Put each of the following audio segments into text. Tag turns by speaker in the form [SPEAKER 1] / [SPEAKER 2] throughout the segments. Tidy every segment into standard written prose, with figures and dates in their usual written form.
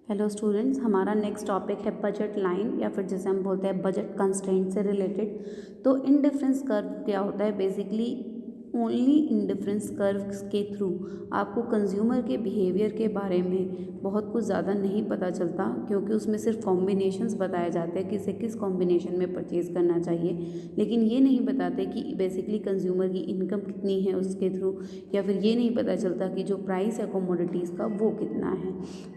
[SPEAKER 1] Hello students, हमारा next topic है budget line या फिर जैसे हम बोलते हैं बजट कंस्ट्रेंट से रिलेटेड। तो इंडिफरेंस कर्व क्या होता है? बेसिकली ओनली इंडिफरेंस कर्व के थ्रू आपको कंज्यूमर के बिहेवियर के बारे में बहुत कुछ ज़्यादा नहीं पता चलता, क्योंकि उसमें सिर्फ कॉम्बिनेशंस बताए जाते हैं किसे किस कॉम्बिनेशन में परचेज़ करना चाहिए, लेकिन ये नहीं बताते कि बेसिकली कंज्यूमर की इनकम कितनी है उसके थ्रू, या फिर ये नहीं पता चलता कि जो प्राइस है कमोडिटीज़ का वो कितना है।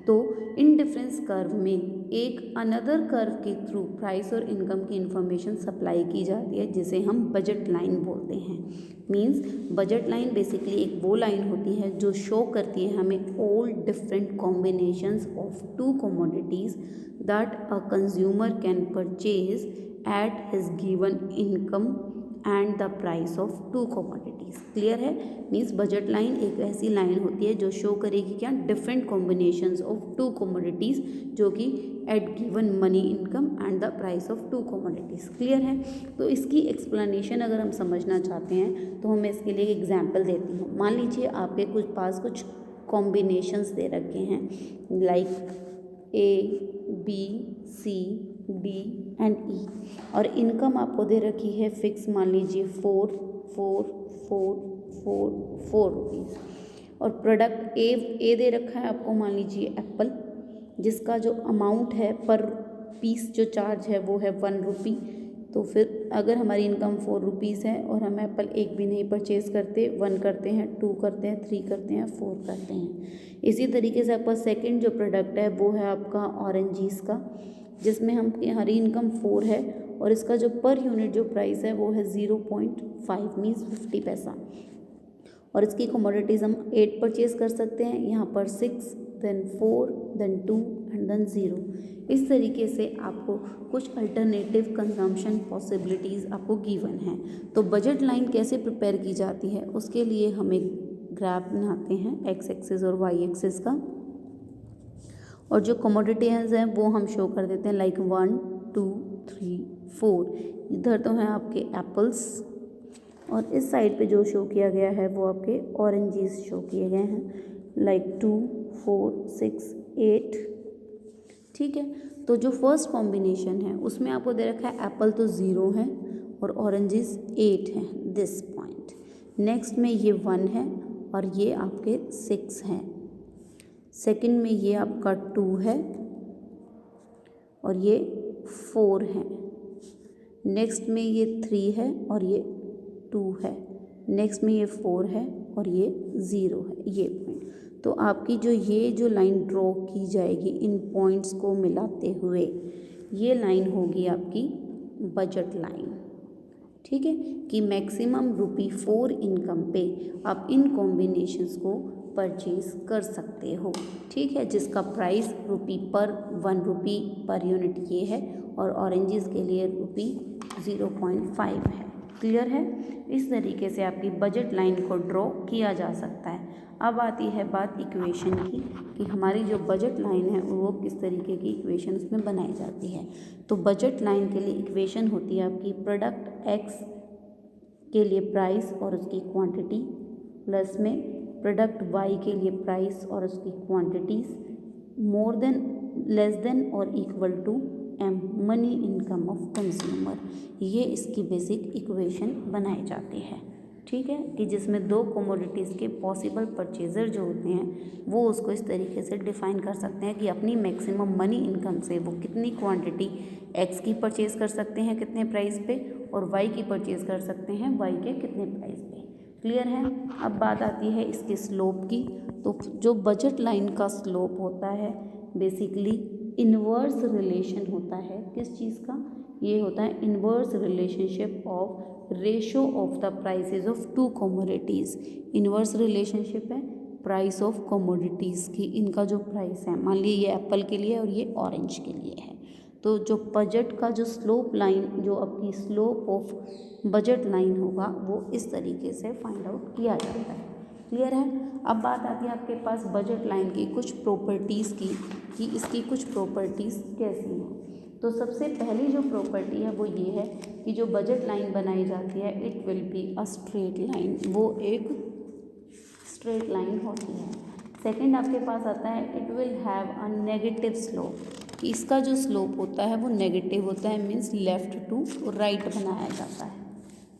[SPEAKER 1] तो इंडिफरेंस कर्व में एक अनदर कर्व के थ्रू प्राइस और इनकम की इंफॉर्मेशन सप्लाई की जाती है, जिसे हम बजट लाइन बोलते हैं। मींस बजट लाइन बेसिकली एक वो लाइन होती है जो शो करती है हमें all different combinations of two commodities that a consumer can purchase at his given income and the price of two commodities. Clear है? मीन्स बजट लाइन एक ऐसी लाइन होती है जो शो करेगी क्या, different combinations of two commodities जो कि at given money income and the price of two commodities. Clear है? तो इसकी एक्सप्लेनेशन अगर हम समझना चाहते हैं तो मैं इसके लिए एग्जाम्पल देती हूँ। मान लीजिए आपके पास कुछ कॉम्बिनेशंस दे रखे हैं लाइक ABCD एंड E, और इनकम आपको दे रखी है फिक्स, मान लीजिए 4 रुपीज़, और प्रोडक्ट ए दे रखा है आपको, मान लीजिए एप्पल, जिसका जो अमाउंट है पर पीस जो चार्ज है वो है 1 रुपी। तो फिर अगर हमारी इनकम 4 रुपीज़ है और हम एप्पल एक भी नहीं परचेज़ करते, 1 करते हैं, 2 करते हैं, 3 करते हैं, 4 करते हैं। इसी तरीके से आपका सेकंड जो प्रोडक्ट है वो है आपका ऑरेंजीस का, जिसमें हमारी इनकम 4 है और इसका जो पर यूनिट जो प्राइस है वो है 0.5 मीन्स 50 पैसा, और इसकी कमोडिटीज़ हम 8 परचेज़ कर सकते हैं, यहाँ पर 6 देन 4 देन 2 एंड देन 0। इस तरीके से आपको कुछ अल्टरनेटिव कंजम्पशन पॉसिबिलिटीज़ आपको गिवन हैं। तो बजट लाइन कैसे प्रिपेयर की जाती है, उसके लिए हम एक ग्राफ बनाते हैं एक्स एक्सिस और वाई एक्सिस का, और जो कमोडिटीज़ हैं वो हम शो कर देते हैं लाइक 1 2 3 4। इधर तो हैं आपके एप्पल्स, और इस साइड पे जो शो किया गया है वो आपके ऑरेंजेस शो किए गए हैं लाइक 2 4 6 8। ठीक है, तो जो फर्स्ट कॉम्बिनेशन है उसमें आपको दे रखा है एप्पल तो 0 है और ऑरेंजेस 8 हैं दिस पॉइंट। नेक्स्ट में ये 1 है और ये आपके 6 हैं। सेकंड में ये आपका 2 है और ये 4 है। नेक्स्ट में ये 3 है और ये 2 है। नेक्स्ट में ये 4 है और ये 0 है, ये पॉइंट। तो आपकी जो लाइन ड्रॉ की जाएगी इन पॉइंट्स को मिलाते हुए, ये लाइन होगी आपकी बजट लाइन। ठीक है, कि मैक्सिमम ₹4 इनकम पे आप इन कॉम्बिनेशंस को परचेज कर सकते हो। ठीक है, जिसका प्राइस ₹1 रुपी पर यूनिट ये है, और ऑरेंजेस के लिए ₹0.5 है। क्लियर है? इस तरीके से आपकी बजट लाइन को ड्रॉ किया जा सकता है। अब आती है बात इक्वेशन की, कि हमारी जो बजट लाइन है वो किस तरीके की इक्वेशन उसमें बनाई जाती है। तो बजट लाइन के लिए इक्वेशन होती है आपकी प्रोडक्ट एक्स के लिए प्राइस और उसकी क्वांटिटी, प्लस में प्रोडक्ट वाई के लिए प्राइस और उसकी quantities, more than less than और equal to M money income of consumer. ये इसकी बेसिक इक्वेशन बनाई जाती है। ठीक है, कि जिसमें दो कमोडिटीज़ के पॉसिबल परचेज़र जो होते हैं वो उसको इस तरीके से डिफ़ाइन कर सकते हैं कि अपनी मैक्सिमम मनी इनकम से वो कितनी क्वांटिटी एक्स की परचेज़ कर सकते हैं कितने प्राइस पे, और वाई की परचेज़ कर सकते हैं वाई के कितने प्राइस पे। क्लियर है? अब बात आती है इसके स्लोप की। तो जो बजट लाइन का स्लोप होता है बेसिकली इन्वर्स रिलेशन होता है किस चीज़ का, ये होता है inverse relationship of ratio of the prices of two commodities. Inverse relationship है प्राइस ऑफ कमोडिटीज़ की, इनका जो प्राइस है, मान लीजिए ये एप्पल के लिए और ये ऑरेंज के लिए है। तो जो बजट का जो स्लोप लाइन, जो आपकी स्लोप ऑफ बजट लाइन होगा वो इस तरीके से फाइंड आउट किया जाता है। क्लियर है? अब बात आती है आपके पास बजट लाइन की कुछ प्रॉपर्टीज़ की, कि इसकी कुछ प्रॉपर्टीज़ कैसी हैं। तो सबसे पहली जो प्रॉपर्टी है वो ये है कि जो बजट लाइन बनाई जाती है it will be a straight line, वो एक स्ट्रेट लाइन होती है। सेकंड आपके पास आता है it will have a negative slope, कि इसका जो स्लोप होता है वो नेगेटिव होता है, मीन्स लेफ्ट टू राइट बनाया जाता है।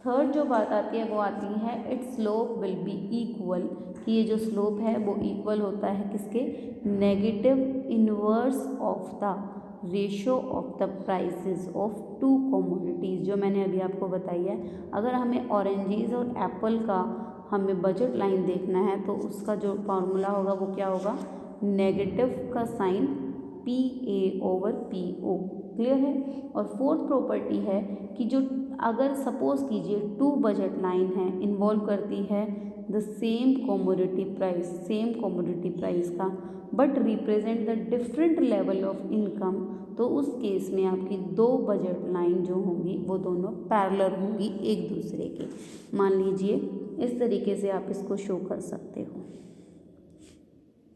[SPEAKER 1] थर्ड जो बात आती है वो आती है it's slope will be equal, कि ये जो स्लोप है वो इक्वल होता है किसके, negative inverse of the ratio of the prices of two commodities, जो मैंने अभी आपको बताई है। अगर हमें ऑरेंजेस और एप्पल का हमें बजट लाइन देखना है तो उसका जो फार्मूला होगा वो क्या होगा, नेगेटिव का साइन PA/PO, क्लियर है। और फोर्थ प्रॉपर्टी है कि जो अगर सपोज कीजिए टू बजट लाइन है इन्वॉल्व करती है द सेम कमोडिटी प्राइस का, but represent the different level of income, तो उस केस में आपकी दो बजट लाइन जो होंगी वो दोनों पैरेलल होंगी एक दूसरे के। मान लीजिए इस तरीके से आप इसको शो कर सकते हो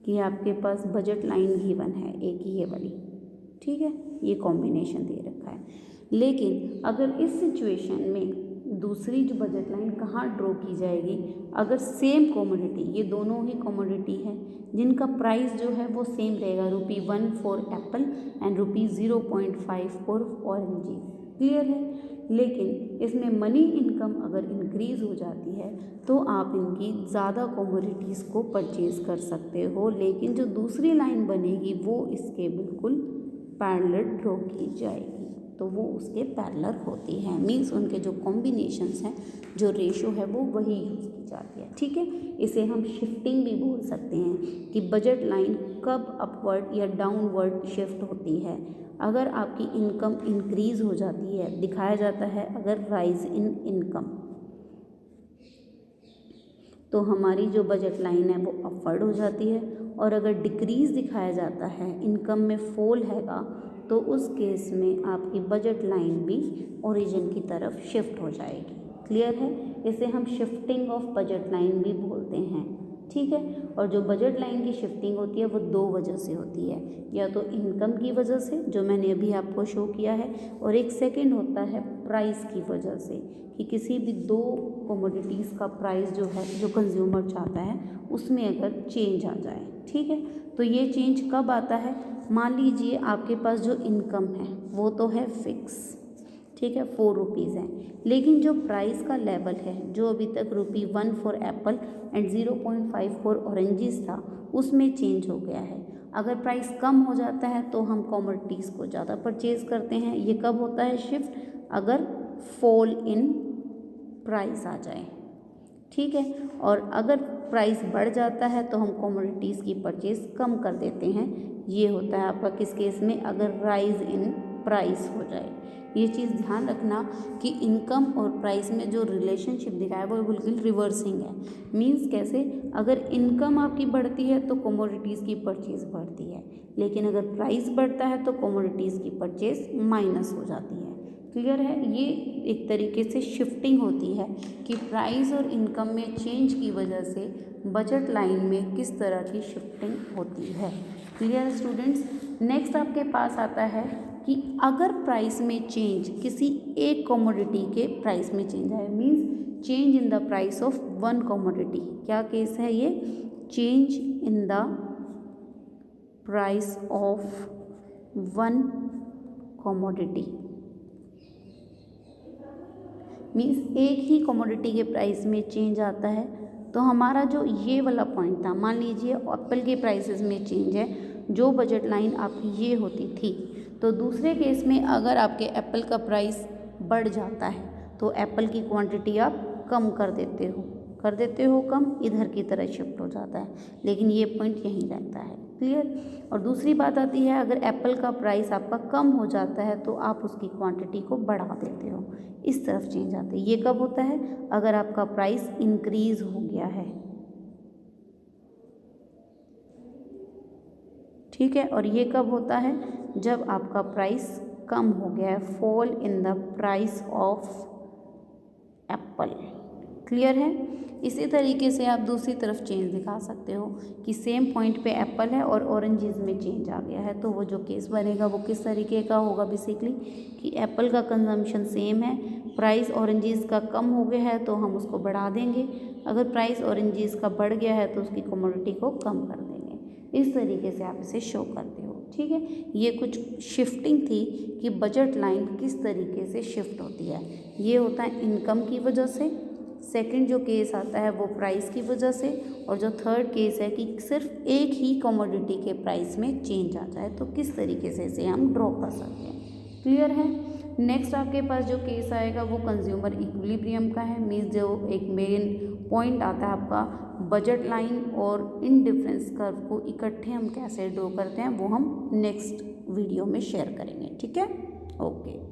[SPEAKER 1] कि आपके पास बजट लाइन गिवन है एक ये वाली, ठीक है, ये कॉम्बिनेशन दे रखा है। लेकिन अगर इस सिचुएशन में दूसरी जो बजट लाइन कहाँ ड्रॉ की जाएगी, अगर सेम कमोडिटी, ये दोनों ही कमोडिटी है जिनका प्राइस जो है वो सेम रहेगा, ₹1 for Apple and ₹0.5 for oranges, clear है। लेकिन इसमें मनी इनकम अगर इंक्रीज़ हो जाती है तो आप इनकी ज़्यादा कमोडिटीज़ को परचेज़ कर सकते हो, लेकिन जो दूसरी लाइन बनेगी वो इसके बिल्कुल पैरेलल ड्रॉ की जाएगी, तो वो उसके पैरेलल होती है, मीन्स उनके जो कॉम्बिनेशंस हैं, जो रेशो है वो वही यूज़ की जाती है, ठीक है। इसे हम शिफ्टिंग भी बोल सकते हैं कि बजट लाइन कब अपवर्ड या डाउनवर्ड शिफ्ट होती है। अगर आपकी इनकम इंक्रीज़ हो जाती है, दिखाया जाता है अगर राइज इन इनकम, तो हमारी जो बजट लाइन है वो अपवर्ड हो जाती है, और अगर डिक्रीज़ दिखाया जाता है, इनकम में फॉल हैगा, तो उस केस में आपकी बजट लाइन भी ओरिजिन की तरफ शिफ्ट हो जाएगी, क्लियर है। इसे हम शिफ्टिंग ऑफ बजट लाइन भी बोलते हैं, ठीक है। और जो बजट लाइन की शिफ्टिंग होती है वो दो वजह से होती है, या तो इनकम की वजह से जो मैंने अभी आपको शो किया है, और एक सेकंड होता है प्राइस की वजह से, कि किसी भी दो कमोडिटीज़ का प्राइस जो है जो कंज्यूमर चाहता है उसमें अगर चेंज आ जाए, ठीक है। तो ये चेंज कब आता है, मान लीजिए आपके पास जो इनकम है वो तो है फिक्स, ठीक है, ₹4 है, लेकिन जो प्राइस का लेवल है जो अभी तक ₹1 for Apple and 0.5 for oranges था उसमें चेंज हो गया है। अगर प्राइस कम हो जाता है तो हम कमोडिटीज़ को ज़्यादा परचेज़ करते हैं, ये कब होता है शिफ्ट, अगर फॉल इन प्राइस आ जाए, ठीक है। और अगर प्राइस बढ़ जाता है तो हम कमोडिटीज़ की परचेज़ कम कर देते हैं, ये होता है आपका किस केस में, अगर राइज इन प्राइस हो जाए। ये चीज़ ध्यान रखना कि इनकम और प्राइस में जो रिलेशनशिप दिखाया है वो बिल्कुल रिवर्सिंग है, मींस कैसे, अगर इनकम आपकी बढ़ती है तो कमोडिटीज़ की परचेज़ बढ़ती है, लेकिन अगर प्राइस बढ़ता है तो कमोडिटीज़ की परचेज़ माइनस हो जाती है, क्लियर है। ये एक तरीके से शिफ्टिंग होती है कि प्राइस और इनकम में चेंज की वजह से बजट लाइन में किस तरह की शिफ्टिंग होती है, क्लियर स्टूडेंट्स। नेक्स्ट आपके पास आता है कि अगर प्राइस में चेंज, किसी एक कमोडिटी के प्राइस में चेंज आए, means change in the price of one commodity, क्या केस है ये, change in the price of one commodity, means एक ही कमोडिटी के प्राइस में चेंज आता है। तो हमारा जो ये वाला पॉइंट था, मान लीजिए एप्पल के प्राइसेस में चेंज है, जो बजट लाइन आपकी ये होती थी, तो दूसरे केस में अगर आपके एप्पल का प्राइस बढ़ जाता है तो एप्पल की क्वांटिटी आप कम कर देते हो कम, इधर की तरह शिफ्ट हो जाता है, लेकिन ये पॉइंट यहीं रहता है, क्लियर। और दूसरी बात आती है, अगर एप्पल का प्राइस आपका कम हो जाता है तो आप उसकी क्वांटिटी को बढ़ा देते हो, इस तरफ चेंज आता है। ये कब होता है, अगर आपका प्राइस इंक्रीज हो गया है, ठीक है। और ये कब होता है, जब आपका प्राइस कम हो गया है, fall in the price of Apple, clear है। इसी तरीके से आप दूसरी तरफ चेंज दिखा सकते हो कि सेम पॉइंट पे एप्पल है और ऑरेंजेस में चेंज आ गया है, तो वो जो केस बनेगा वो किस तरीके का होगा, बेसिकली कि एप्पल का कंजम्पशन सेम है, प्राइस ऑरेंजेस का कम हो गया है तो हम उसको बढ़ा देंगे, अगर प्राइस ऑरेंजेस का बढ़ गया है तो उसकी कमोडिटी को कम कर देंगे, इस तरीके से आप इसे शो करते हो। ठीक है, ये कुछ शिफ्टिंग थी कि बजट लाइन किस तरीके से शिफ्ट होती है। ये होता है इनकम की वजह से, सेकंड जो केस आता है वो प्राइस की वजह से, और जो थर्ड केस है कि सिर्फ एक ही कमोडिटी के प्राइस में चेंज आ जाए, तो किस तरीके से इसे हम ड्रॉ कर सकते हैं। क्लियर है। नेक्स्ट आपके पास जो केस आएगा वो कंज्यूमर इक्विलिब्रियम का है। मीन्स जो एक मेन पॉइंट आता है आपका बजट लाइन और इंडिफरेंस कर्व को इकट्ठे हम कैसे ड्रॉ करते हैं वो हम नेक्स्ट वीडियो में शेयर करेंगे। ठीक है, ओके।